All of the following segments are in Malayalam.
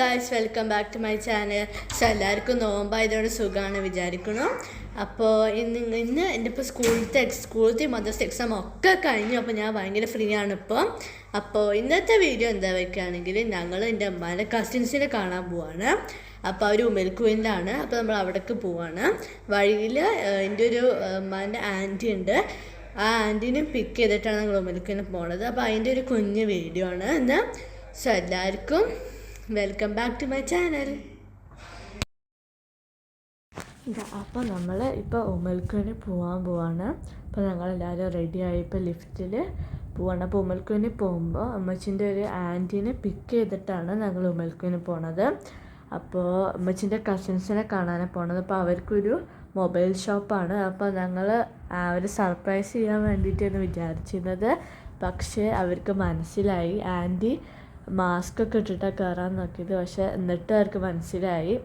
Guys, welcome back to my channel. So എല്ലാവർക്കും നോമ്പായതുകൊണ്ട് സുഖമാണ് വിചാരിക്കുന്നു. അപ്പോൾ ഇന്ന് എൻ്റെ ഇപ്പോൾ സ്കൂളത്തെ മദ്രസ എക്സാം ഒക്കെ കഴിഞ്ഞു. അപ്പോൾ ഞാൻ ഭയങ്കര ഫ്രീ ആണ് ഇപ്പോൾ. അപ്പോൾ ഇന്നത്തെ വീഡിയോ എന്താ വയ്ക്കുകയാണെങ്കിൽ, ഞങ്ങൾ എൻ്റെ അമ്മേൻ്റെ കസിൻസിനെ കാണാൻ പോവാണ്. അപ്പോൾ അവർ ഉമ്മൽക്കുവിലാണ്. അപ്പോൾ നമ്മൾ അവിടേക്ക് പോവാണ്. വഴിയിൽ എൻ്റെ ഒരു അമ്മേൻ്റെ ആൻറ്റി ഉണ്ട്. ആ ആൻറ്റീനെ പിക്ക് ചെയ്തിട്ടാണ് ഞങ്ങൾ ഉമ്മൽക്കുവിന് പോണത്. അപ്പോൾ അതിൻ്റെ ഒരു കുഞ്ഞ് വീഡിയോ ആണ് ഇന്ന്. സോ എല്ലാവർക്കും welcome back to my channel. അപ്പോൾ നമ്മൾ ഇപ്പോൾ ഉമ്മൽക്കുവിന് പോവാണ്. അപ്പോൾ ഞങ്ങളെല്ലാവരും റെഡിയായി ഇപ്പോൾ ലിഫ്റ്റിൽ പോവാണ്. അപ്പോൾ ഉമ്മൽക്കുവിന് പോകുമ്പോൾ അമ്മച്ചിൻ്റെ ഒരു ആൻറ്റീനെ പിക്ക് ചെയ്തിട്ടാണ് ഞങ്ങൾ ഉമ്മൽക്കുവിന് പോണത്. അപ്പോൾ അമ്മച്ചിൻ്റെ കസിൻസിനെ കാണാനാണ് പോണത്. അപ്പോൾ അവർക്കൊരു മൊബൈൽ ഷോപ്പാണ്. അപ്പോൾ ഞങ്ങൾ അവർ സർപ്രൈസ് ചെയ്യാൻ വേണ്ടിയിട്ടാണ് വിചാരിച്ചിരുന്നത്. പക്ഷേ അവർക്ക് മനസ്സിലായി ആൻറ്റി മാസ്ക് ഒക്കെ ഇട്ടിട്ടാണ് കയറാൻ നോക്കിയത്. പക്ഷെ എന്നിട്ട് അവർക്ക് മനസ്സിലായി.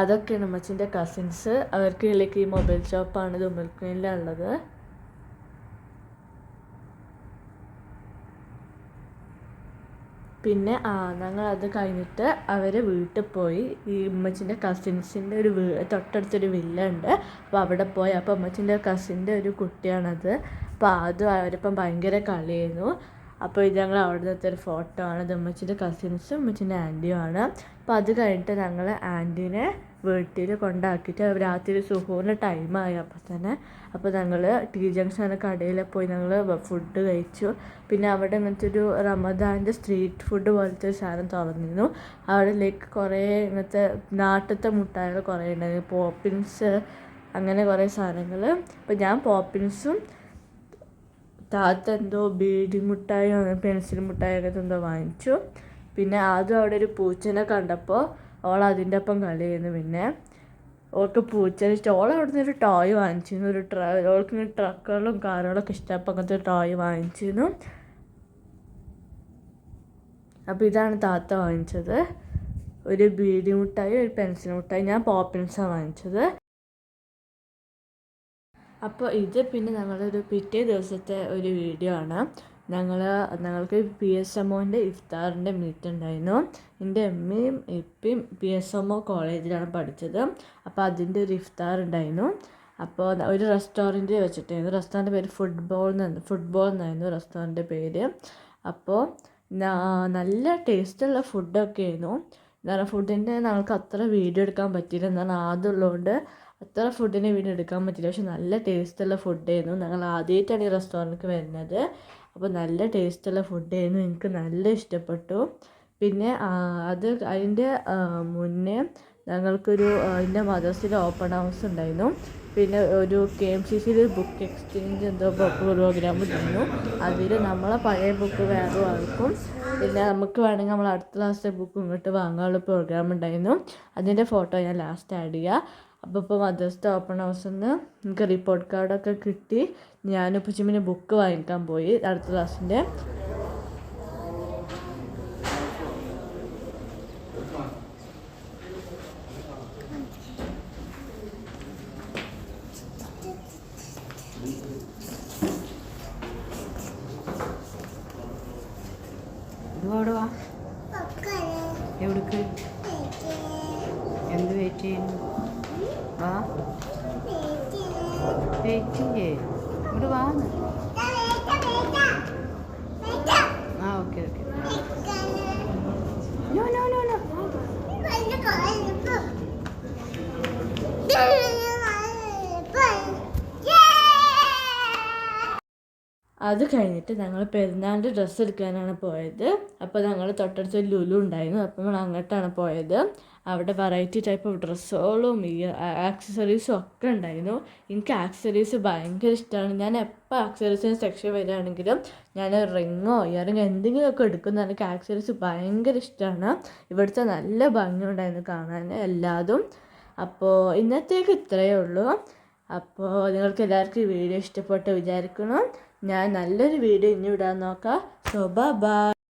അതൊക്കെയാണ് അമ്മച്ചിൻ്റെ കസിൻസ്. അവർക്ക് ഇതിലേക്ക് ഈ മൊബൈൽ ഷോപ്പാണ് ഇത് ഉമ്മൽക്കുവിലുള്ളത്. പിന്നെ ഞങ്ങൾ അത് കഴിഞ്ഞിട്ട് അവർ വീട്ടിൽ പോയി. ഈ ഉമ്മച്ചിൻ്റെ കസിൻസിൻ്റെ ഒരു തൊട്ടടുത്തൊരു വില്ല ഉണ്ട്. അപ്പോൾ അവിടെ പോയി. അപ്പോൾ ഉമ്മച്ചിൻ്റെ കസിൻ്റെ ഒരു കുട്ടിയാണത്. അപ്പോൾ അതും അവരിപ്പം ഭയങ്കര കളിയായിരുന്നു. അപ്പോൾ ഇത് ഞങ്ങൾ അവിടെ നിന്നത്തെ ഒരു ഫോട്ടോ ആണ്. ഇത് ഉമ്മച്ചിൻ്റെ കസിൻസും ഉമ്മച്ചിൻ്റെ ആൻറ്റിയുമാണ്. അപ്പോൾ അത് കഴിഞ്ഞിട്ട് ഞങ്ങൾ ആൻറ്റീനെ വീട്ടിൽ കൊണ്ടാക്കിയിട്ട് രാത്രി സുഹൂറിന് ടൈമായി അപ്പോൾ തന്നെ. അപ്പോൾ ഞങ്ങൾ ടി ജംഗ്ഷൻ കടയിൽ പോയി ഞങ്ങൾ ഫുഡ് കഴിച്ചു. പിന്നെ അവിടെ ഇങ്ങനത്തെ ഒരു റമദാൻ്റെ സ്ട്രീറ്റ് ഫുഡ് പോലത്തെ ഒരു സാധനം തുറന്നിരുന്നു. അവിടെ കുറേ ഇങ്ങനത്തെ നാട്ടിലത്തെ മുട്ടായികൾ കുറേ ഉണ്ടായിരുന്നു. പോപ്പിൻസ് അങ്ങനെ കുറേ സാധനങ്ങൾ. അപ്പോൾ ഞാൻ പോപ്പിൻസും താത്ത എന്തോ ബീഡി മുട്ടായോ പെൻസിൽ മുട്ടായോ ഒക്കെ എന്തോ വാങ്ങിച്ചു. പിന്നെ ആദ്യം അവിടെ ഒരു പൂച്ചനെ കണ്ടപ്പോൾ അവൾ അതിൻ്റെ ഒപ്പം കളിയായിരുന്നു. പിന്നെ അവൾക്ക് പൂച്ചനെ ഇഷ്ടം. അവൾ അവിടെ നിന്ന് ഒരു ടോയ് വാങ്ങിച്ചിരുന്നു. അവൾക്ക് ട്രക്കുകളും കാറുകളൊക്കെ ഇഷ്ടപ്പോൾ അങ്ങനത്തെ ഒരു ടോയ് വാങ്ങിച്ചിരുന്നു. അപ്പോൾ ഇതാണ് താത്ത വാങ്ങിച്ചത്. ഒരു ബീഡി മുട്ടായി, ഒരു പെൻസിൽ മുട്ടായി. ഞാൻ പോപ്പിൻസാണ് വാങ്ങിച്ചത്. അപ്പോൾ ഇത് പിന്നെ ഞങ്ങളൊരു പിറ്റേ ദിവസത്തെ ഒരു വീഡിയോ ആണ്. ഞങ്ങൾക്ക് PSMOൻ്റെ ഇഫ്താറിൻ്റെ മീറ്റ് ഉണ്ടായിരുന്നു. എൻ്റെ അമ്മയും ഇപ്പയും PSMO കോളേജിലാണ് പഠിച്ചത്. അപ്പോൾ അതിൻ്റെ ഒരു ഇഫ്താർ ഉണ്ടായിരുന്നു. അപ്പോൾ ഒരു റെസ്റ്റോറൻറ്റിൽ വെച്ചിട്ടായിരുന്നു. റെസ്റ്റോറൻറ്റ് പേര് ഫുട്ബോൾ എന്നായിരുന്നു റെസ്റ്റോറൻറ്റിൻ്റെ പേര്. അപ്പോൾ നല്ല ടേസ്റ്റുള്ള ഫുഡൊക്കെ ആയിരുന്നു. എന്താണ് ഫുഡിൻ്റെ ഞങ്ങൾക്ക് അത്ര വീഡിയോ എടുക്കാൻ പറ്റിയില്ല. എന്താണ് ആദ്യമുള്ളതുകൊണ്ട് അത്ര ഫുഡിനെ വീഡിയോ എടുക്കാൻ പറ്റില്ല. പക്ഷെ നല്ല ടേസ്റ്റുള്ള ഫുഡായിരുന്നു. ഞങ്ങൾ ആദ്യമായിട്ടാണ് ഈ റെസ്റ്റോറൻറ്റിലേക്ക് വരുന്നത്. അപ്പോൾ നല്ല ടേസ്റ്റുള്ള ഫുഡായിരുന്നു. എനിക്ക് നല്ല ഇഷ്ടപ്പെട്ടു. പിന്നെ അതിൻ്റെ മുന്നേ ഞങ്ങൾക്കൊരു അതിൻ്റെ മദർസിൽ ഓപ്പൺ ഹൗസ് ഉണ്ടായിരുന്നു. പിന്നെ ഒരു KMCCയിൽ ബുക്ക് എക്സ്ചേഞ്ച് എന്തോ പ്രോഗ്രാം ഉണ്ടായിരുന്നു. അതിൽ നമ്മളെ പഴയ ബുക്ക് വേറെ ആൾക്കും പിന്നെ നമുക്ക് വേണമെങ്കിൽ നമ്മൾ അടുത്ത ക്ലാസ്സിലെ ബുക്ക് ഇങ്ങോട്ട് വാങ്ങാനുള്ള പ്രോഗ്രാം ഉണ്ടായിരുന്നു. അതിൻ്റെ ഫോട്ടോ ഞാൻ ലാസ്റ്റ് ആഡ് ചെയ്യാം. അപ്പോൾ ഇപ്പോൾ മദർസിൻ്റെ ഓപ്പൺ ഹൗസിൽ നിന്ന് എനിക്ക് റിപ്പോർട്ട് കാർഡൊക്കെ കിട്ടി. ഞാനിപ്പോൾ ചിമ്മിന് ബുക്ക് വാങ്ങിക്കാൻ പോയി അടുത്ത ക്ലാസ്സിൻ്റെ. എവിടേക്ക് എന്ത് വെയിറ്റ് ചെയ്യുന്നു? വെയിറ്റ് ചെയ്യേ ഇവിടെ വാന്ന്. Okay no no no no അത് കഴിഞ്ഞിട്ട് ഞങ്ങൾ പെരുന്നാളിൻ്റെ ഡ്രസ്സ് എടുക്കാനാണ് പോയത്. അപ്പോൾ ഞങ്ങൾ തൊട്ടടുത്തൊരു ലുലു ഉണ്ടായിരുന്നു. അപ്പോൾ നമ്മൾ അങ്ങോട്ടാണ് പോയത്. അവിടെ വെറൈറ്റി ടൈപ്പ് ഓഫ് ഡ്രസ്സുകളും ഈ ആക്സസറീസും ഒക്കെ ഉണ്ടായിരുന്നു. എനിക്ക് ആക്സസറീസ് ഭയങ്കര ഇഷ്ടമാണ്. ഞാൻ എപ്പോൾ ആക്സസറീസിൻ്റെ സെക്ഷൻ വരികയാണെങ്കിലും ഞാൻ റിങ്ങോ ഇയറിങ്ങോ എന്തെങ്കിലുമൊക്കെ എടുക്കുന്ന എനിക്ക് ആക്സസറീസ് ഭയങ്കര ഇഷ്ടമാണ്. ഇവിടുത്തെ നല്ല ഭംഗിയുണ്ടായിരുന്നു കാണാൻ എല്ലാതും. അപ്പോൾ ഇന്നത്തേക്ക് ഇത്രയേ ഉള്ളൂ. അപ്പോൾ നിങ്ങൾക്ക് എല്ലാവർക്കും ഈ വീഡിയോ ഇഷ്ടപ്പെട്ട് വിചാരിക്കണം. ഞാൻ നല്ലൊരു വീഡിയോ ഇനി ഇടാൻ നോക്കാം. So by.